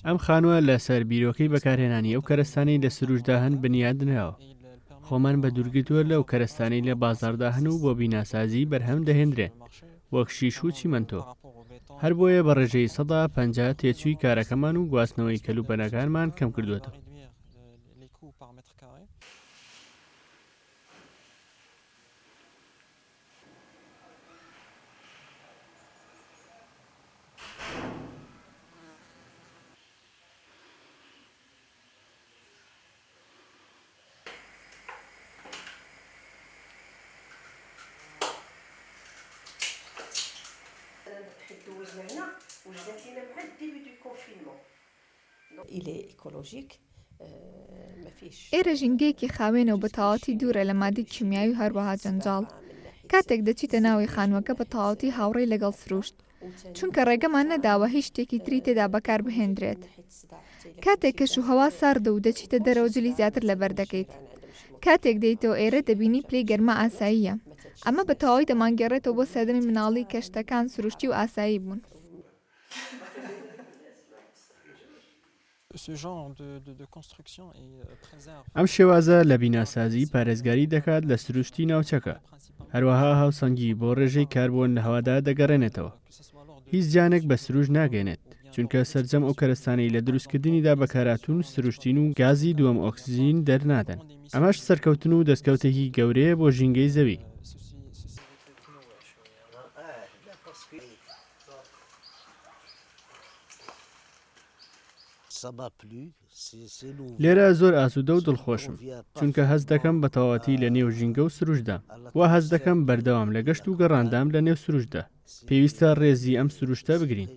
ئەم خانووە لە سەر بیرۆکەی بەکارهێنانی ئەو کەرستانەی لە سروشدا هەن بنیادنراوە. خۆمان بە دوورگتووە لەو کەرستانەی لە بازاڕدا هەن و بۆ بیناسازی بەرهەم دەهێنرێن وەک شیش و چیمەنتۆ. هەر بۆیە بە ڕێژەی 150 تێچووی کارەکەمان و گواستنەوەی کەلوپەنەکانمان کەم کردووەتەوە. ئێرە ژینگەیەکی خاوێنەوە بە تەواوەتی دوورە لە مادەی کیمیایی و هەروەها جەنجاڵ. کاتێک دەچیتە ناوی خانووەکە بە تەواوەتی هاوڕێی لەگەڵ سروشت، چونکە ڕێگەمان نەداوە هیچ شتێکی تری تێدا بەکار بهێنرێت. کاتێک کەش و هەوا ساردە و دەچیتە دەرەوە جلی زیاتر لەبەر دەکەیت. کاتێک دەیتەوە ئێرە دەبینی پلەی گەرمە ئاساییە. ئەمە بە تەواوی دەمانگەڕێتەوە بۆ سەردەمی مناڵی کەشتەکان سروشتی و ئاسایی بوون. ئەم شێوازە لە بیناسازی پارێزگاری دەکات لە سروشتی ناوچەکە. هەروەها هاوسەنگی بۆ ڕێژەی کاربۆن لە هەوادا دەگەڕێنێتەوە. هیچ جانێک بە سروش ناگەێنێت، چونکە سەرجەم ئەو کەرستانەی لە دروستکردنیدا بەکارهاتوون سروشتین و گازی دووەم ئۆکسجین دەرنادەن. ئەمەش سەرکەوتن و دەستکەوتێکی گەورەیە بۆ ژینگەی زەوی. لێرە زۆر ئاسوودە و دڵخۆشم، چونکە هەز دەکەم بە تەواوەتی لە نێو ژینگە و سروشدا. وا هەز دەکەم بەردەوام لە گەشت و گەڕاندام لە نێو سروشدا. پێویستە ڕێزی ئەم سروشتە بگرین.